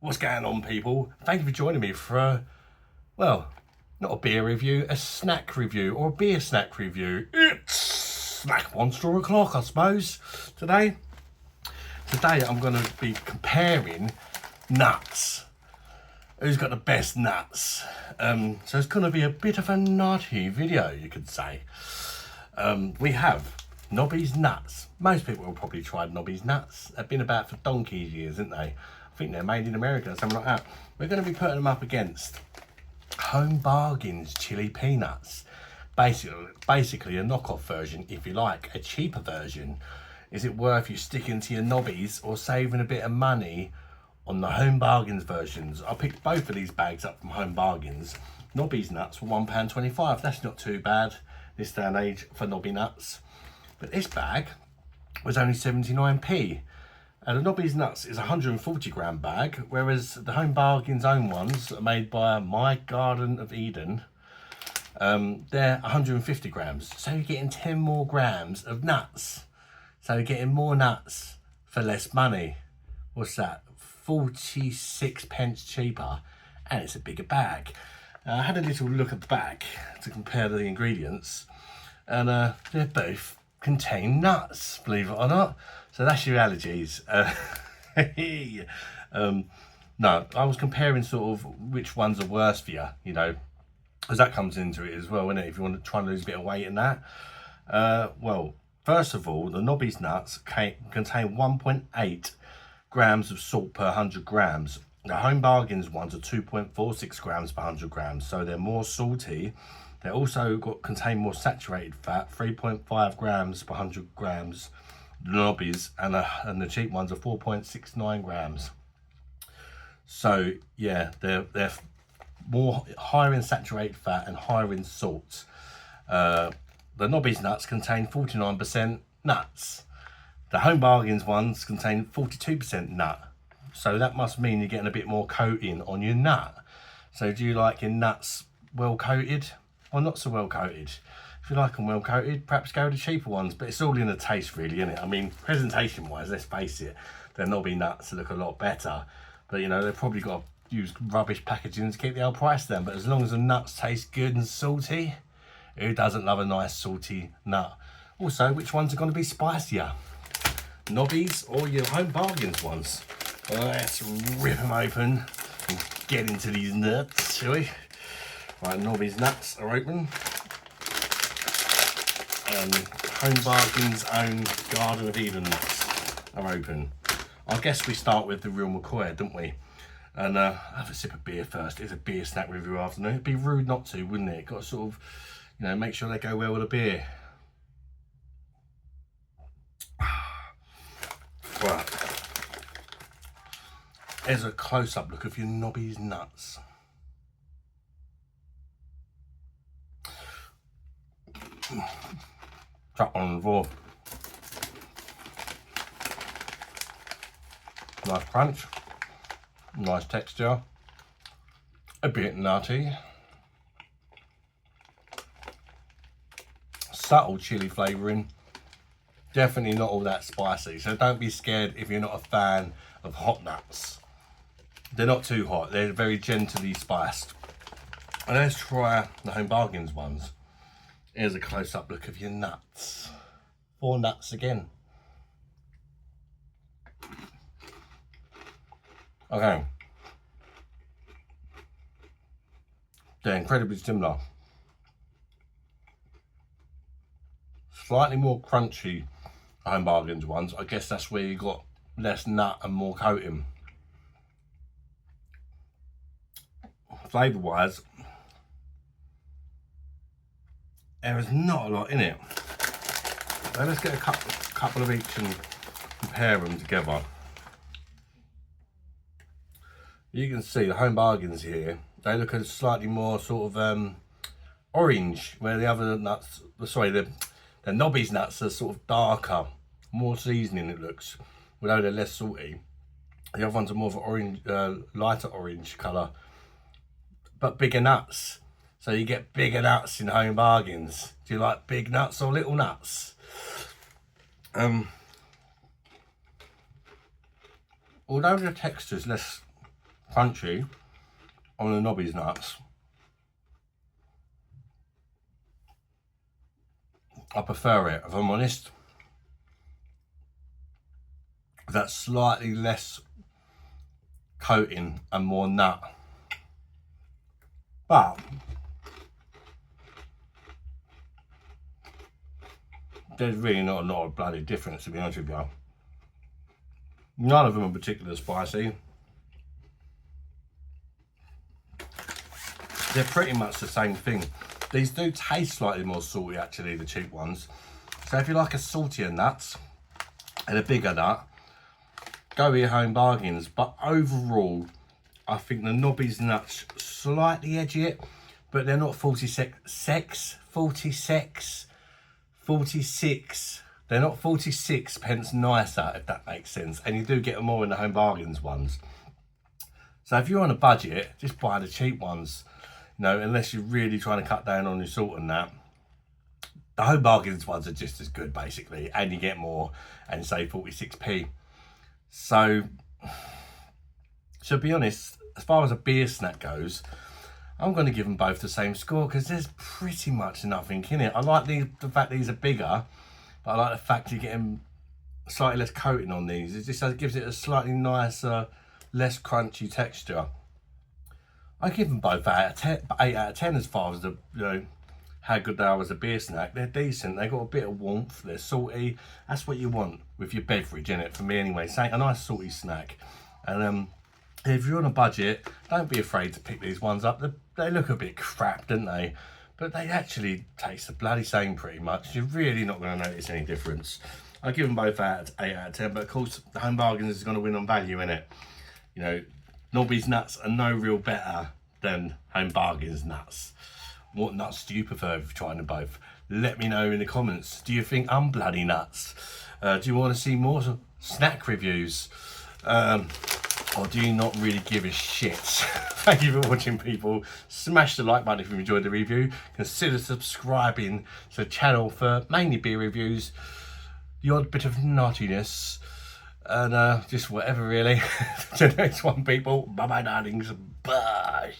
What's going on, people? Thank you for joining me for well, not a beer review, a snack review, or a beer snack review. It's snack monster o'clock, I suppose. Today I'm going to be comparing nuts. Who's got the best nuts? So it's going to be a bit of a nutty video, you could say. We have Nobbys nuts. Most people will probably try Nobbys nuts. They've been about for donkey's years, haven't they? I think they're made in America or something like that. We're going to be putting them up against Home Bargains Chilli peanuts. Basically a knockoff version, if you like, a cheaper version. Is it worth you sticking to your Nobbys or saving a bit of money on the Home Bargains versions? I picked both of these bags up from Home Bargains. Nobbys nuts were £1.25. That's not too bad this day and age for Nobby nuts. But this bag was only 79p. And the Nobbys nuts is a 140 gram bag, whereas the Home Bargains own ones are made by My Garden of Eden. They're 150 grams. So you're getting 10 more grams of nuts. So you're getting more nuts for less money. What's that? 46 pence cheaper, and it's a bigger bag. I had a little look at the bag to compare the ingredients, and they both contain nuts, believe it or not. So that's your allergies. No, I was comparing sort of which ones are worse for you, you know, because that comes into it as well, isn't it? If you want to try and lose a bit of weight in that. Well, first of all, the Nobbys nuts contain 1.8 grams of salt per 100 grams. The Home Bargains ones are 2.46 grams per 100 grams, so they're more salty. They also contain more saturated fat, 3.5 grams per 100 grams. The Nobbys and the cheap ones are 4.69 grams. So yeah, they're more higher in saturated fat and higher in salt. The Nobbys nuts contain 49% nuts. The Home Bargains ones contain 42% nut. So that must mean you're getting a bit more coating on your nut. So do you like your nuts well coated or not so well coated? If you like them well coated, perhaps go with the cheaper ones, but it's all in the taste really, isn't it? I mean, presentation wise, let's face it, they're Nobby nuts look a lot better, but you know, they've probably got to use rubbish packaging to keep the old price down. But as long as the nuts taste good and salty, who doesn't love a nice salty nut? Also, which ones are going to be spicier? Nobbys or your Home Bargains ones? Let's rip them open and get into these nuts, shall we? Right, Nobbys nuts are open. Home Bargains' own Garden of Eden nuts are open. I guess we start with the real McCoy, don't we? And have a sip of beer first. It's a beer snack review afternoon. It'd be rude not to, wouldn't it? Got to sort of, you know, make sure they go well with a beer. Right. Here's a close-up look of your Nobbys nuts. Chuck on the floor. Nice crunch, nice texture, a bit nutty, subtle chili flavouring, definitely not all that spicy, so don't be scared if you're not a fan of hot nuts. They're not too hot, they're very gently spiced. And let's try the Home Bargains ones. Here's a close-up look of your nuts. 4 nuts again. Okay. They're incredibly similar. Slightly more crunchy Home Bargains ones. I guess that's where you got less nut and more coating. Flavour-wise, there is not a lot in it. So let's get a couple of each and compare them together. You can see the Home Bargains here, they look a slightly more sort of orange, where the other nuts, sorry, the Nobbys nuts are sort of darker, more seasoning it looks, although they're less salty. The other ones are more of an orange, lighter orange colour, but bigger nuts. So you get bigger nuts in Home Bargains. Do you like big nuts or little nuts? Although the texture is less crunchy on the Nobbys nuts. I prefer it, if I'm honest. That's slightly less coating and more nut. But there's really not a lot of bloody difference, to be honest with you. None of them are particularly spicy. They're pretty much the same thing. These do taste slightly more salty, actually, the cheap ones. So if you like a saltier nut and a bigger nut, go with your Home Bargains. But overall, I think the Nobbys nuts slightly edgier, but they're not 46. They're not 46 pence nicer, if that makes sense. And you do get them more in the Home Bargains ones. So if you're on a budget, just buy the cheap ones. You know, unless you're really trying to cut down on your salt and that. The Home Bargains ones are just as good, basically. And you get more and save 46p. So, to be honest, as far as a beer snack goes, I'm going to give them both the same score because there's pretty much nothing in it. I like the fact these are bigger, but I like the fact you're getting slightly less coating on these. It just gives it a slightly nicer, less crunchy texture. I give them both 8 out of 10 as far as the, you know, how good they are as a beer snack. They're decent. They've got a bit of warmth. They're salty. That's what you want with your beverage, in it, for me anyway. So a nice salty snack. And if you're on a budget, don't be afraid to pick these ones up. They look a bit crap, don't they? But they actually taste the bloody same pretty much. You're really not going to notice any difference. I give them both 8 out of 10. But of course, the Home Bargains is going to win on value, innit? You know, Nobbys nuts are no real better than Home Bargains nuts. What nuts do you prefer if you're trying them both? Let me know in the comments. Do you think I'm bloody nuts? Do you want to see more snack reviews? Or do you not really give a shit? Thank you for watching, people. Smash the like button if you enjoyed the review. Consider subscribing to the channel for mainly beer reviews, the odd bit of naughtiness, and just whatever, really. To the next one, people. Bye bye, darlings. Bye.